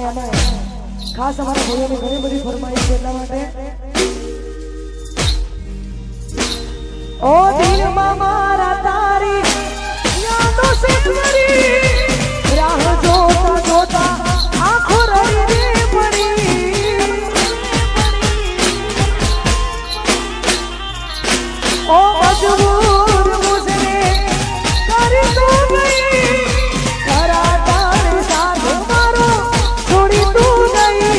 અને ખાસ અમારા ભાઈઓની ઘણી બધી ફરમાઈશ છે એટલા માટે ઓ દિલમાં મારા તારી યાદો સે કરી રાહ જોતા જોતા આંખો રડી રે પડી ઓ મજબૂર મુझे કરી તો ગઈ ખરા તારે સાથ મારો છોડી તું ગઈ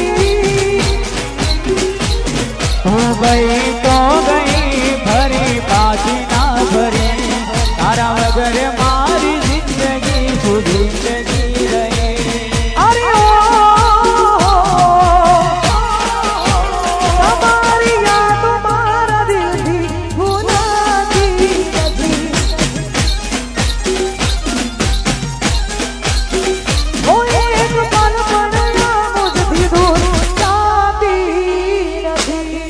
ગઈ તો ગઈ ફરી પાછી ના ફરી તારા વગર મારી જિંદગી શું જિંદગી રહી અરે તમારી યાદ મારા દિલથી ભૂલાતી નથી ઓ એક પલ પણ મુझથી દૂર જાતી નથી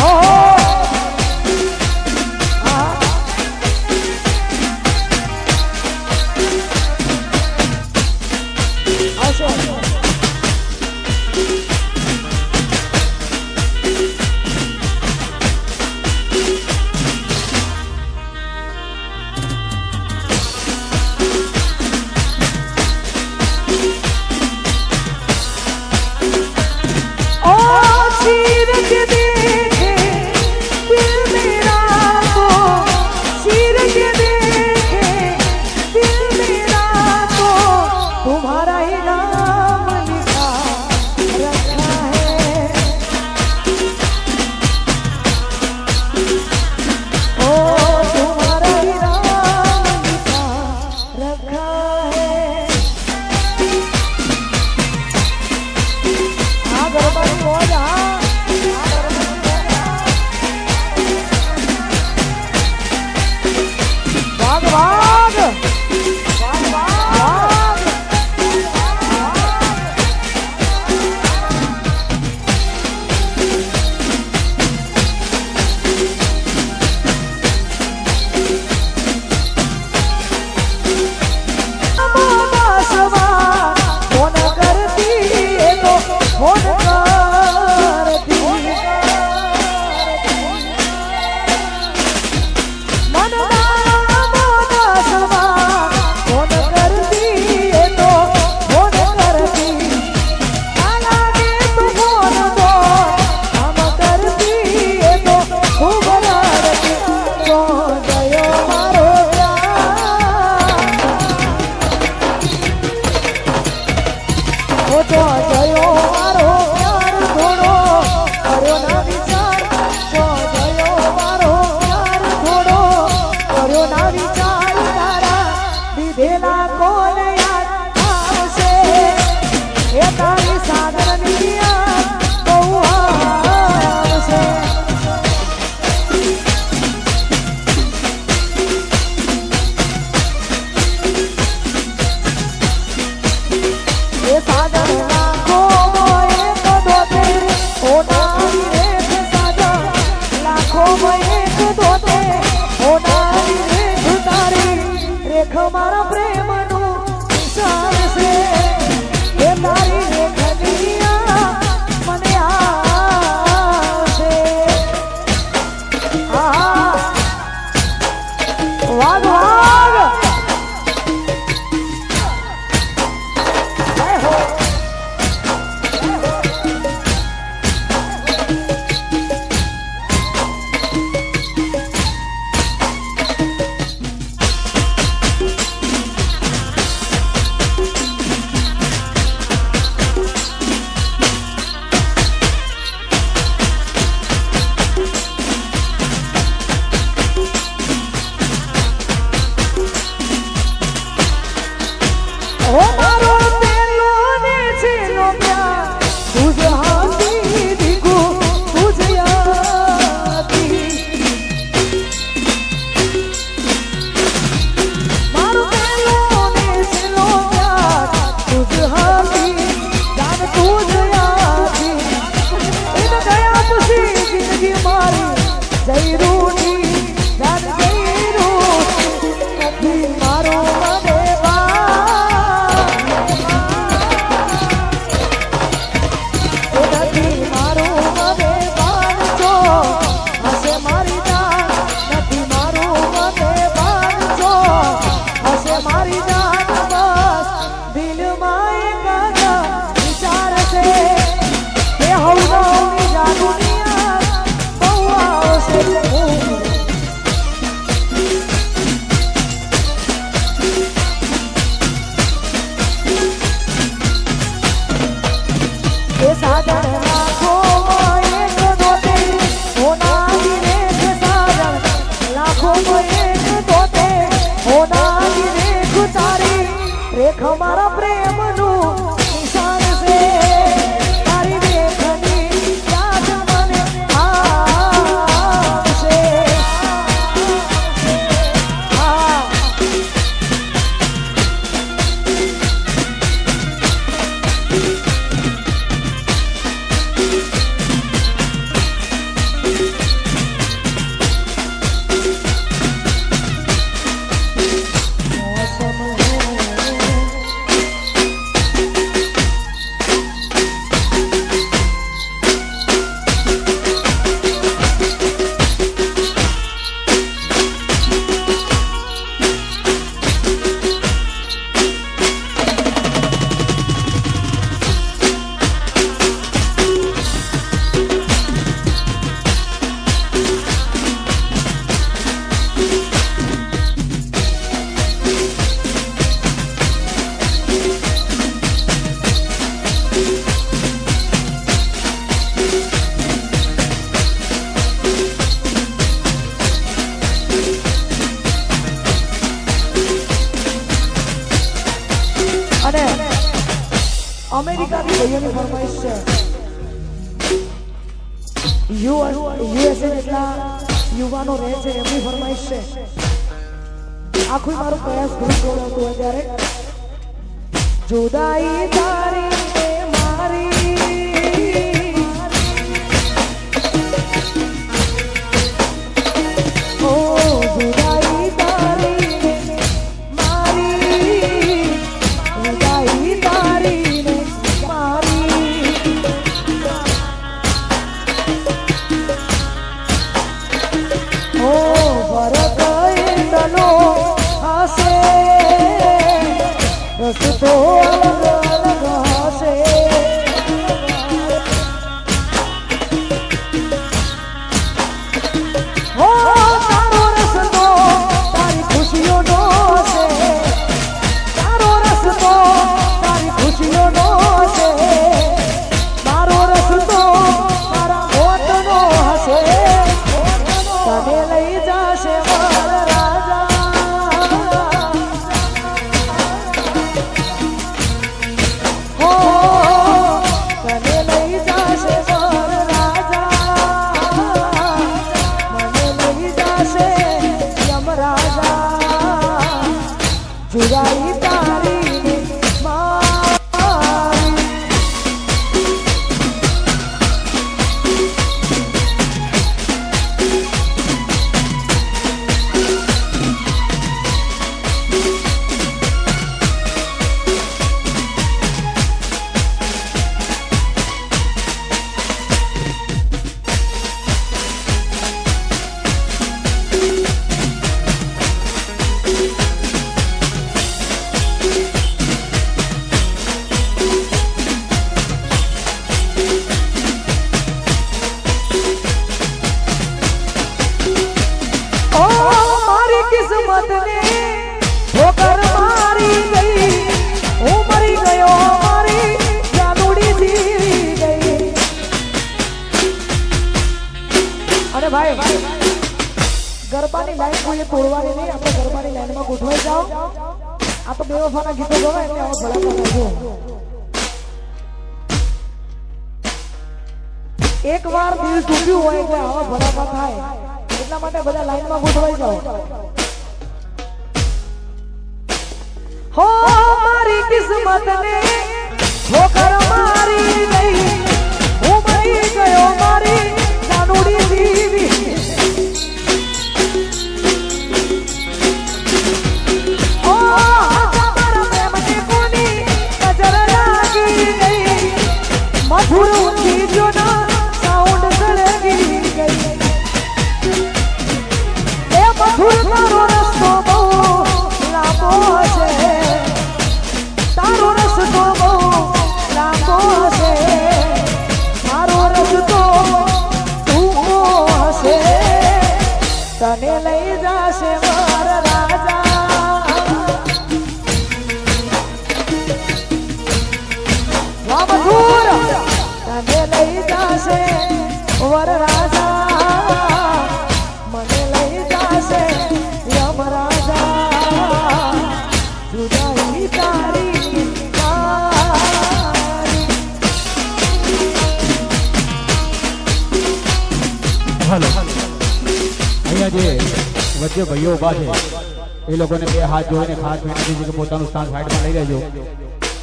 ઓ સાગર ના અમેરિકાની ભાઈઓની ફરમાઈશ છે. યુએસએ જેટલા યુવાનો રહે છે એમની ફરમાઈશ છે. આખું મારો પ્રયાસ ગ્રુપ બોલાવતો હોય ત્યારે જુદાઈ તારી ને મારી ઓ જુદાઈ તારી ને મારી જુદાઈ તારી ને મારી ઓ ભરત એંડલો હસે રસ્તો અલગ અલગ હશે હો તારો રસ્તો તારી ખુશીઓનો હશે તારો રસ્તો તારી ખુશીઓનો હશે મારો રસ્તો મારા મોતનો હશે તને લઈ જશે મારા રાજા હો તને લઈ જશે મારા રાજા મને લઈ જશે યમરાજા જુદાઈ તારી ને મારી ઓ મારી કિસ્મતને ઠોકર મારી ગઈ હું મરી ગયો મારી જાનુડી જીવી ગઈ અને ભાઈ ગરબાની લાઈન કોઈ તોડવાની નહીં આપણે ગરબાની લાઈનમાં ગોઠવાઈ જાઓ આ તો બેવફાના ગીતો ગવાય એટલે આવા ભડાકા નાખો એકવાર દિલ તૂટ્યું હોય એટલે આવા ભડાકા થાય એટલા માટે બધા લાઈનમાં ગોઠવાઈ જાઓ હો મારી કિસ્મતને ઠોકર મારી ગઈ હું મરી ગયો મારી જાનુડી જીવી ઓ મારા પ્રેમને કોની નજર લાગી ગઈ મધુર ઊંચી જોના સાઉન્ડ સળગી ગઈ એ મધુર તારો રસ્તો બહુ લાંબો છે તારો રસ્તો બહુ લાંબો છે મારો રસ્તો ટૂંકો હશે તને લઈ જશે મારા રાજા વાહ મધુર તને લઈ જશે વર રાજા મને લઈ જશે યમરાજા જુદાઈ તારી મારી હાલો અહીંયા જે વચ્ચે ભાઈઓ ઉભા છે એ લોકોને બે હાથ જોડીને ખાસ વિનંતી છે કે પોતાનું સ્થાન સાઈડમાં લઈ લેજો.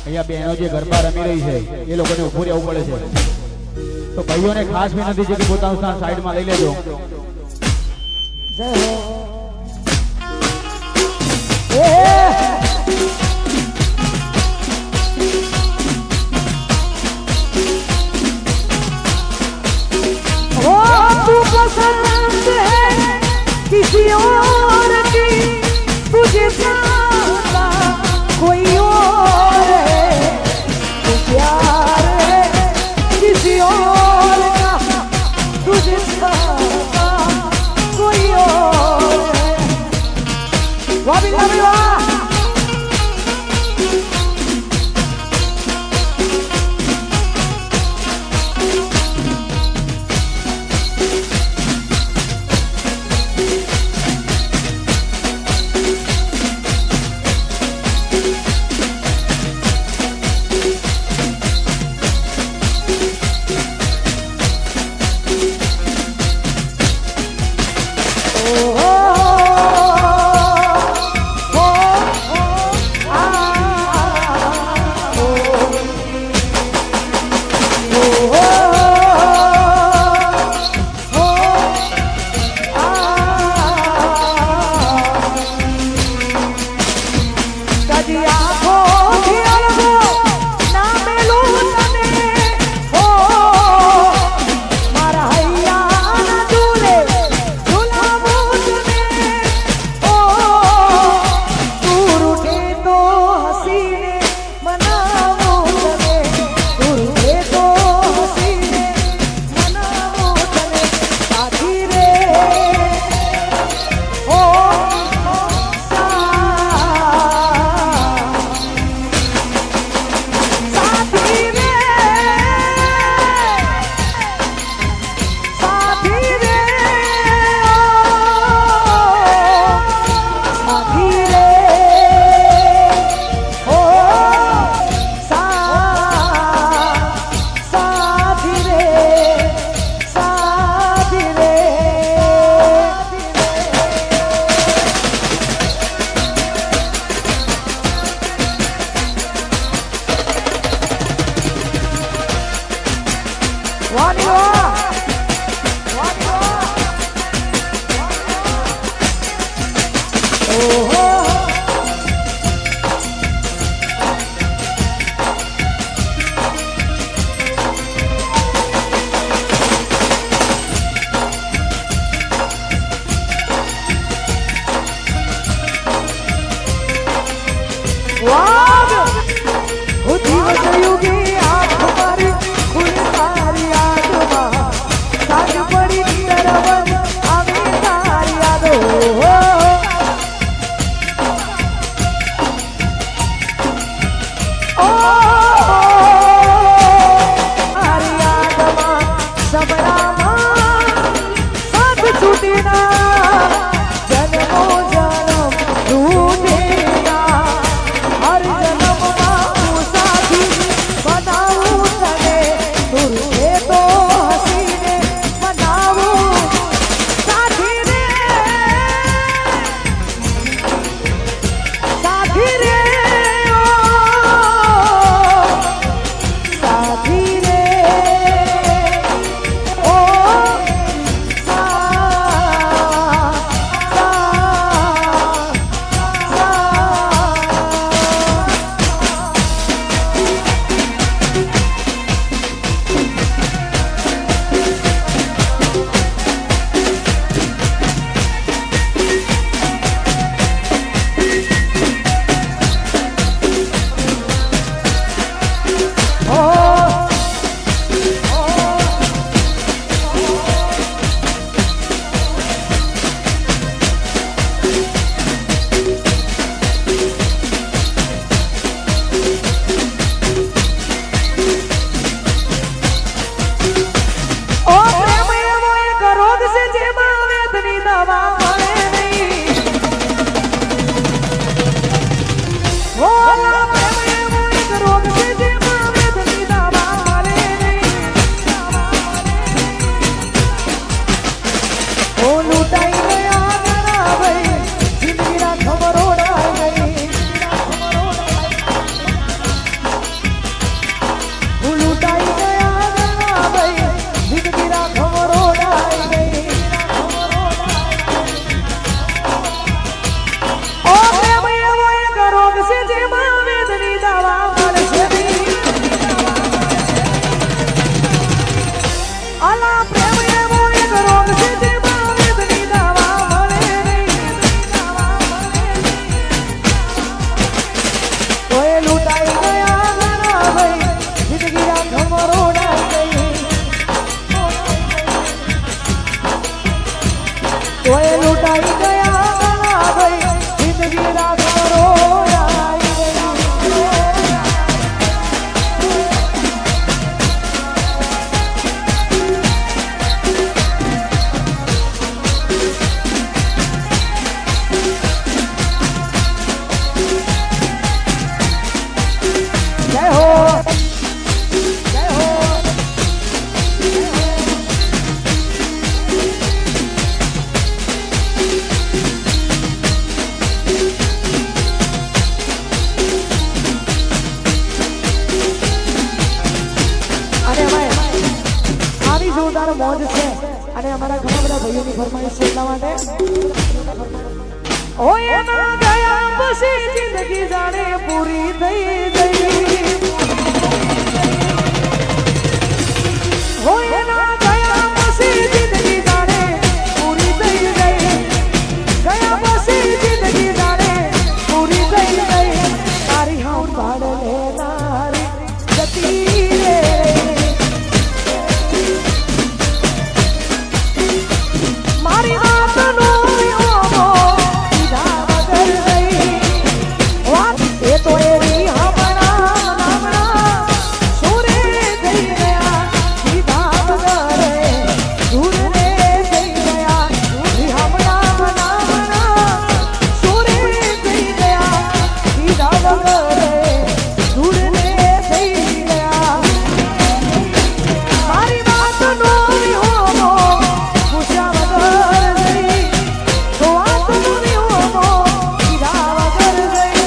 અહીંયા બહેનો જે ગરબા રમી રહી છે એ લોકોને ઊભું રહેવું પડે છે તો ભાઈઓને ખાસ વિનંતી છે કે પોતાનું સ્થાન સાઈડમાં લઈ લેજો. જય હો वो तू पसंद है किसी और की तुझे चाहता कोई और है तू प्यार है किसी और का तुझे चाहता कोई और જોરદાર મોજ છે અને અમારા ઘણા બધા ભાઈઓની ફરમાઈશ છે એટલા માટે ઓય ના ગયા પછી જિંદગી જાણે પૂરી થઈ ગઈ ઓય ના ગયા પછી જિંદગી જાણે પૂરી થઈ ગઈ ગયા પછી જિંદગી જાણે પૂરી થઈ ગઈ તારી હમ પાડ લેનારી જતી રે મારી વાતનો વિહોમો સીધા વગર ગઈ વાત એ તો એની હમણાં સુરે થઈ ગયા સીધા વગર દૂર રે થઈ ગયા હમણાં સુરે થઈ ગયા સીધા વગર દૂર રે થઈ ગયા મારી વાતનો વિહોમો પૂછ્યા વગર ગઈ તો વાતનો વિહોમો સીધા વગર ગઈ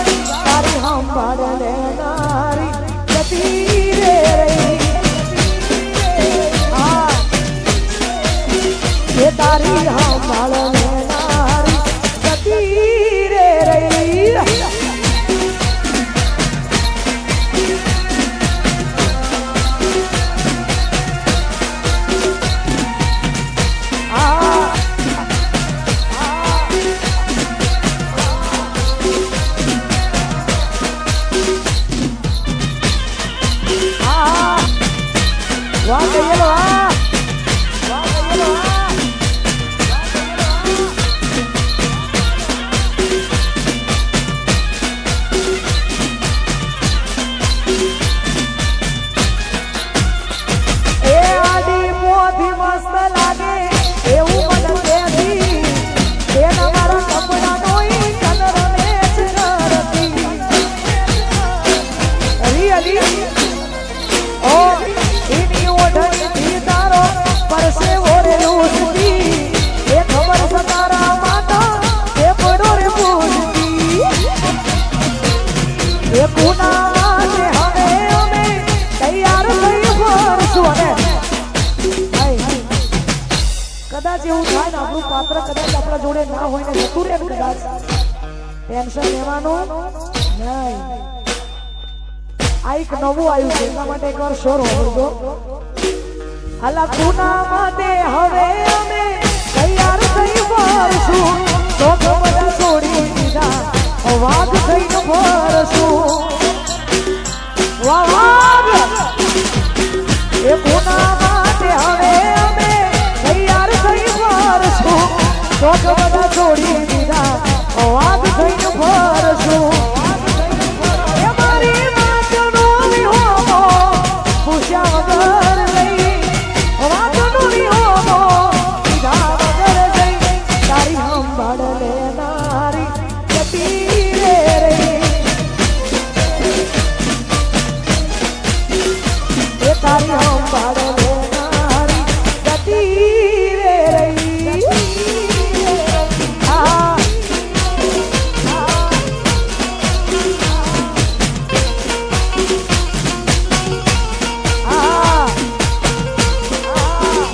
તારી સંભાળ લેનારી જતી રે રહી હા એ તારી સંભાળ લેનારી જતી રે રહી વાહ કહીએ વાહ વાહ કહીએ વાહ એ આડી મોથી મસ્ત લાગે એવું મને કહેતી એના મારા કપડાનો ઈ કલર મેચ કરતી રિયલી ઓ એની ઓઢણીથી તારો પરસેવો રે લૂસતી એ ખબર છે તારા માતા એ પડો રે પૂછતી એ પૂના ને હવે અમે તૈયાર થઈ ફરશું અને કદાચ એવું થાય ને આપણું પાત્ર કદાચ આપણા જોડે ના હોય ને જતું રહે કદાચ ટેન્શન લેવાનું નહીં આ એક નવું આવ્યું છે એટલા માટે એકવાર શોર હોવડજો અલા પૂના માટે હવે અમે તૈયાર થઈ ફરશું તો બધા છોડી દીધા વાઘ થઈને ફરશું વાહ વાઘ એ પૂના માટે હવે અમે તૈયાર થઈ ફરશું તો બધા છોડી દીધા વાઘ થઈને ફરશું એ મારી વાતનો વિહોમો પૂછ્યા વગર ગઈ વાતનો વિહોમો સીધા વગર ગઈ તારી સંભાળ લેનારી જતી રે રહી એ તારી સંભાળ લેનારી જતી રે રહી આ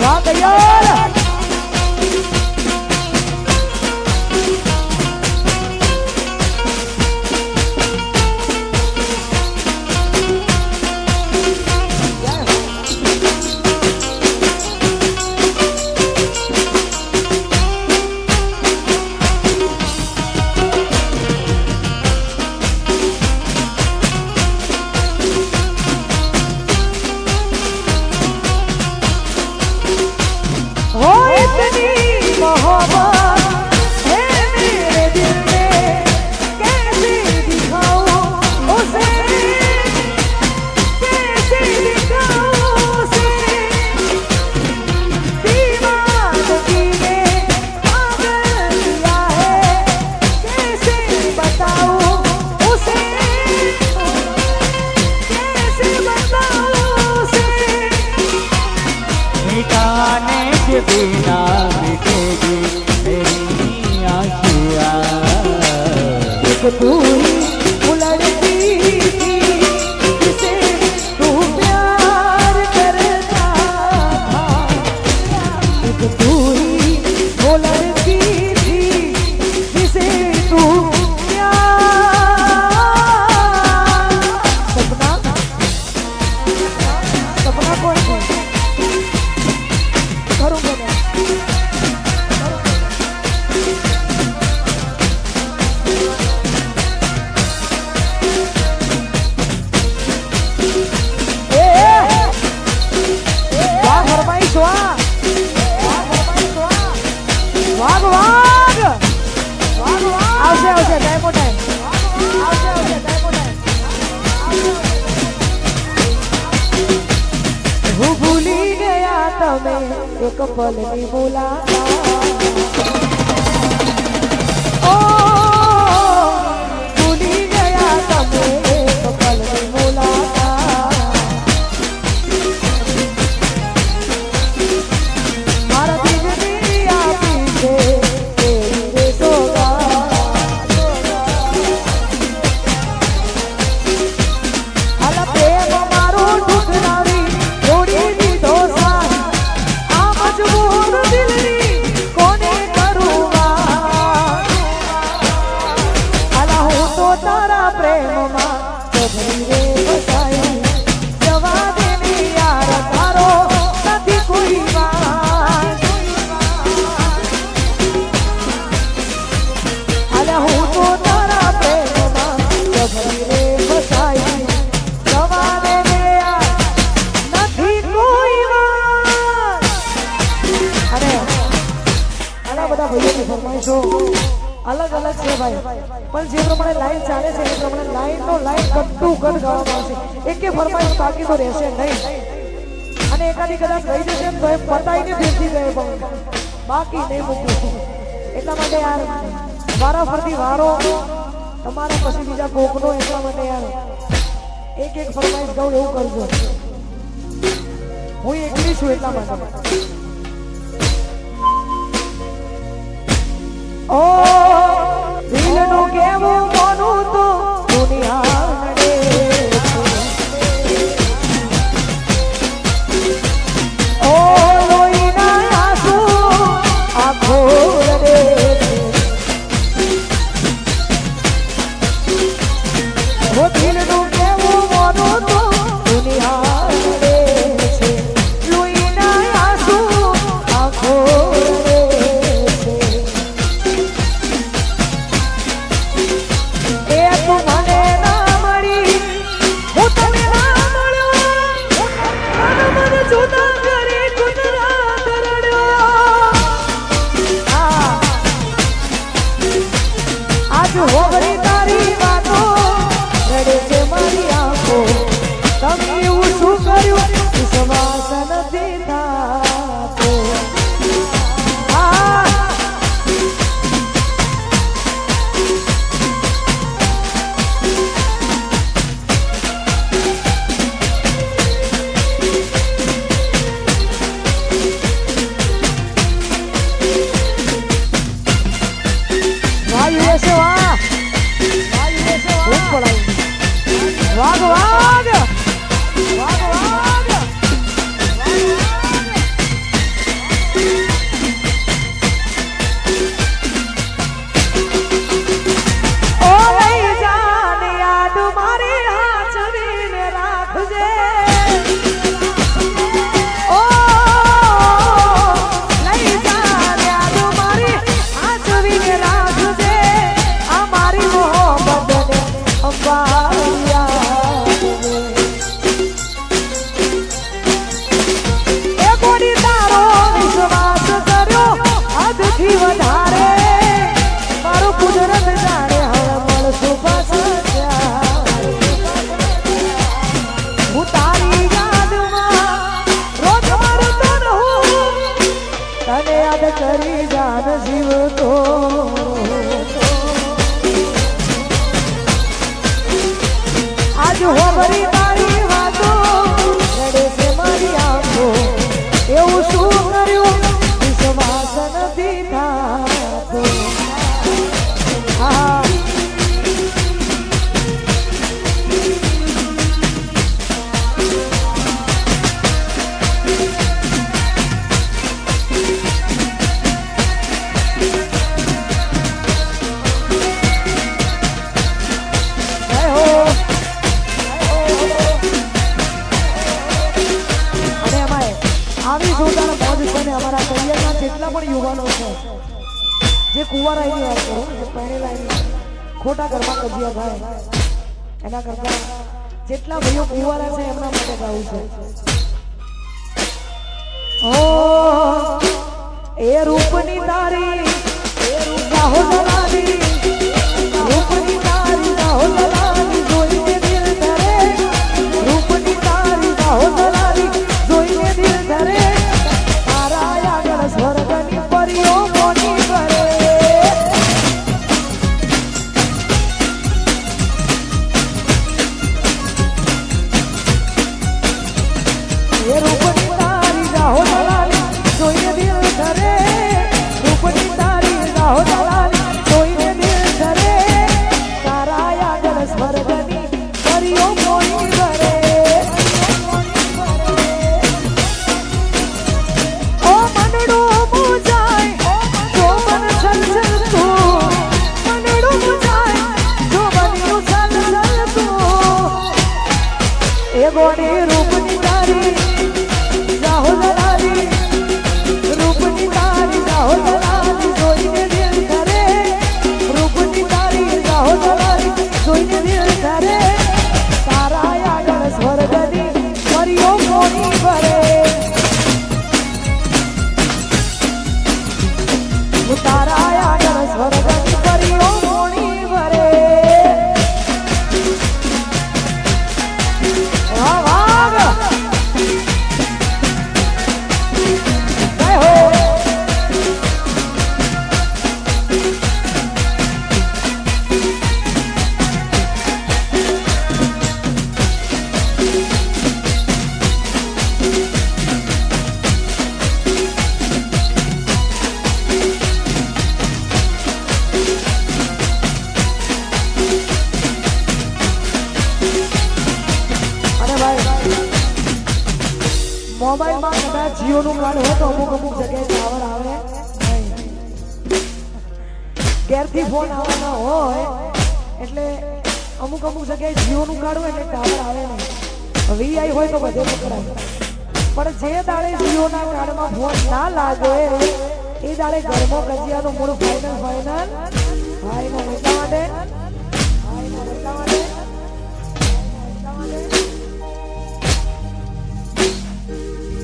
વાહ તૈયાર हो इतनी मोहब्बत है मेरे दिल में कैसे दिखाऊं उसे कैसे दिखाऊं उसे दीवानगी ने पागल किया है कैसे बताऊं उसे कैसे बताऊं उसे मिटाने के बिना मिटेगी मेरी आशियाँ एक तू ही उलटती थी जिसे तू प्यार करता था કોણ છે ખરું બોલો એક પલની મુલાકાત ઓ ભૂલી ગયા તમે એક પલની મુલાકાત મારા દિલની આપી છે તેરી રે સોગાત આલા પ્રેમ મારો ઠુકરાવી છોડી દીધો સાથ મજબૂર દિલની કોને કરું વાત આલા હું તો તારા પ્રેમમાં સભરી રે વસાઈ જવા દે ને યાર તારો નથી કોઈ વાત આલા હું તો તારા પ્રેમમાં સભરી રે વસાઈ જવા દે ને યાર નથી કોઈ વાત અને આના બધા ભાઈઓની ફરમાઈશો અલગ અલગ છે ભાઈ પણ જે પ્રમાણે લાઈન ચાલે છે એ પ્રમાણે લાઈનનો લાઈન કટ્ટું કટ ગાવામાં આવશે એકે ફરમાઈશ બાકી તો રહેશે નહીં અને એકાદી કદાચ રહી જશે તો એ પતાઈને ફેરથી ગયે પણ બાકી નહીં મૂકવું એટલા માટે યાર વારા ફરતી વારો તમારા પછી બીજા કોકનો એટલા માટે યાર એક એક ફરમાઈશ ગાઉં એવું કરજો હું એકલી છું એટલા માટે ઓ દિલનું કેવું મોનું તો દુનિયા નડે ઓ લોહીના આંસુ આંખો રડે ઓ દિલનું કેવું મોનું તો દુનિયા નડે છે લોહીના આંસુ આંખો રડે હોવરી તારી વાતો રડે છે મારી આંખો તમે એવું શું કર્યું વિશ્વાસ નથી થાતો વાગ વાગ વાગ વાગ આવી જોરદાર મોજ છે ને અમારા કરિયરના જેટલા પણ યુવાનો છે જે કુંવારાની વાત કરો જે પહેરેલા ખોટા ઘરમાં કજિયા થાય એના કરતા જેટલા ભાઈઓ કુંવારા છે એમના માટે ગાવું છે ઓ એ રૂપની તારી રાહો દલાલી રૂપની તારી રાહો દલાલી જોઈને દિલ ધરે રૂપની તારી રાહો દલાલી જોઈને દિલ ધરે તારા આગળ સ્વર્ગની પરીઓ મોની કરે એ રૂપની તારી રાહો દલાલી જોઈને દિલ ધરે રૂપની તારી રાહો દલાલી જોઈને દિલ ધરે તારા આગળ સ્વર્ગની પરીઓ મોની કરે ઓ મનડું મુજાય જો મન છલછલતું મનડું મુજાય જો બન્યું છલછલતું એ ગોડી રૂપની તારી રાહો દલાલી રૂપની તારી રાહો દલાલી જોઈને દિલ ધરે રૂપની તારી રાહો દલાલી જોઈને દિલ ધરે તારા આગળ સ્વર્ગની પરીઓ મોની ભરે તારા આગળ સ્વર્ગની પરીઓ મોની ભરે વાહ વાહ જય હો અને ભાઈ મોબાઈલમાં કદાચ જીઓનું કાર્ડ હોય તો અમુક જગ્યાએ ટાવર આવે નહીં ઘેરથી ફોન આવવાના હોય એટલે અમુક જગ્યાએ જીઓનું કાર્ડ હોય એટલે ટાવર આવે નહીં વીઆઈ હોય તો બધે પકડાય પણ જે દાડે જીઓના કાર્ડમાં ફોન ના લાગે એ દાડે ઘરમાં કજિયાનું મૂળ ફાઇનલ એટલા માટે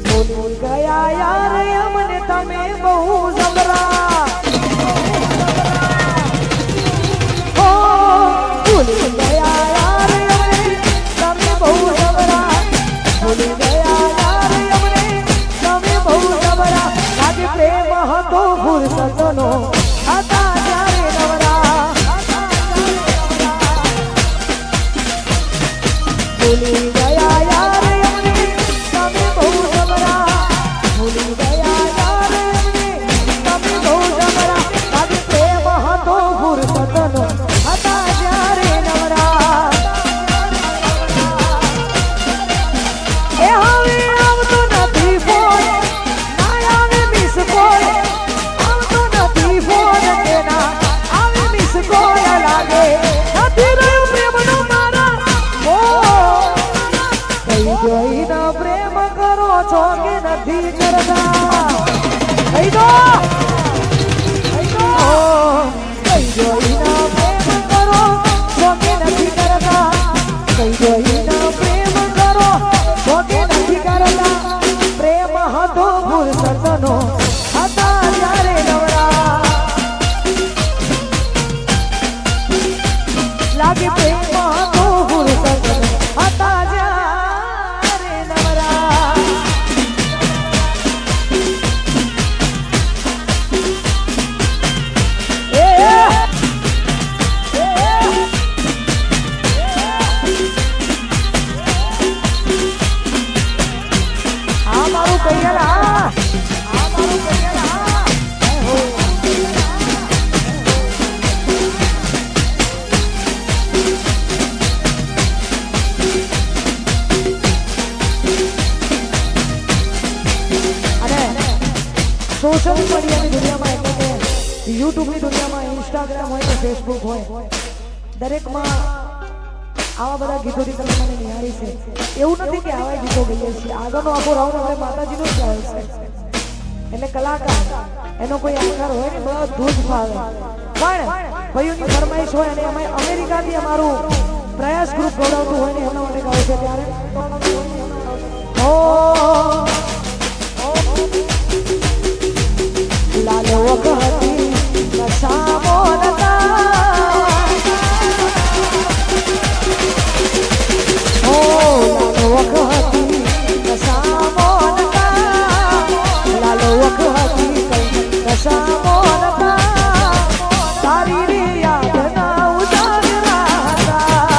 ભૂલી ગયા યાર અમને તમે બહુ જબરા ઓ ભૂલી ગયા યાર અમને તમે બહુ જબરા ભૂલી ગયા યાર અમને તમે બહુ જબરા લાગે પ્રેમ હતો ફુરસતનો હતા ત્યારે નવરા ભૂલી ગયા યાર અમને તમે બહુ જબરા ભૂલી ગયા યાર અમને તમે બહુ જબરા લાગે પ્રેમ હતો ફુરસતનો હતા ત્યારે નવરા એ હવે આવતો નથી ફોન ના આવે મિસ કોલ આવતો નથી ફોન કે ના આવે મિસ કોલ લાગે નથી રહ્યો પ્રેમનો મારા ઓ કઈ જોઈને પ્રેમ કરો છો કે નથી કરતા કઈ દો કઈ જોઈને પ્રેમ કરો છો કે નથી કરતા કઈ જોઈને પ્રેમ કરો છો કે નથી કરતા પ્રેમ હતો ફુરસતનો હતા ત્યારે નવરા લાગે પ્રેમ હતો ફુરસતનો હતા ત્યારે નવરા આ મારું કૈયલા સોશિયલ મીડિયાની દુનિયામાં એટલે કે યુટ્યુબની દુનિયામાં ઇન્સ્ટાગ્રામ હોય કે ફેસબુક હોય દરેકમાં આવા બધા ગીતોથી તમે મને નિહાળી છે એવું નથી કે આવા ગીતો ગઈએ છીએ આગળનો આખો રાઉન્ડ આપણે માતાજીનો જ ગાયો છે એટલે કલાકાર એનો કોઈ આકાર હોય ને બધું જ ફાવે પણ ભાઈઓની ફરમાઈશ હોય અને અમે અમેરિકાથી અમારું પ્રયાસ ગ્રુપ ગૌરવતું હોય ને એમના માટે ગાય છે ત્યારે લાલ વખતી નશામો નતા વખતી નશામો નતા લાલ વખતી નશામો નતા તારી રે યાદ ના ઉજાગરા હતા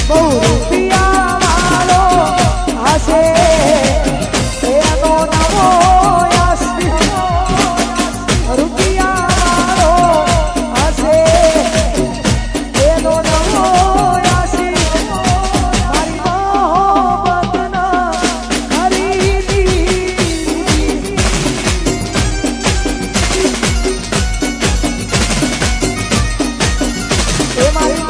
બહુ રૂપિયા વાળો હશે એનો નવો યશવી રૂપિયા વાળો હશે એનો નવો યશવી મારી મોહબ્બતના ખરીદી એ મારી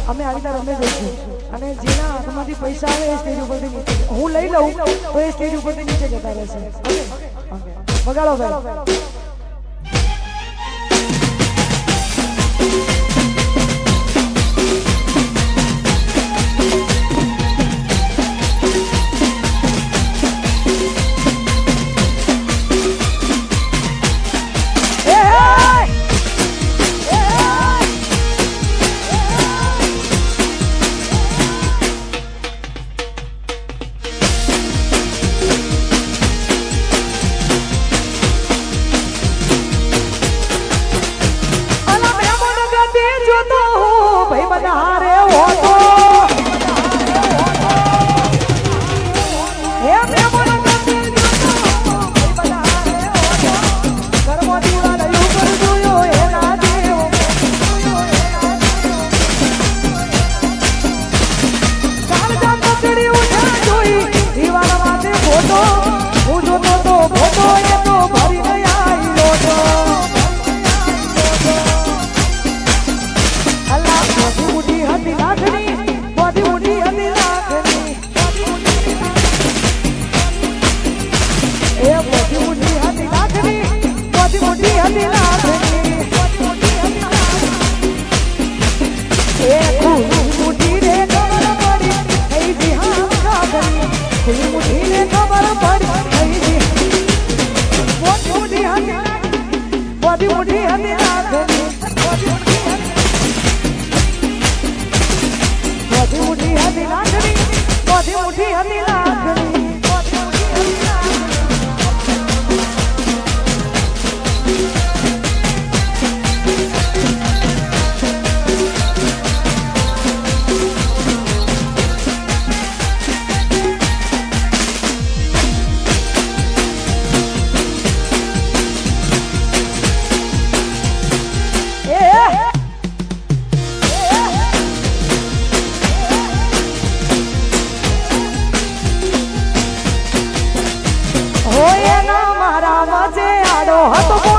અમે આવી રીતે રમે જઈશું અને જેના હાથમાંથી પૈસા આવે એ સ્ટેજ ઉપરથી નીચે હું લઈ લઉં તો એ સ્ટેજ ઉપરથી નીચે જતા રહેશે વગાડો ભાઈ હતો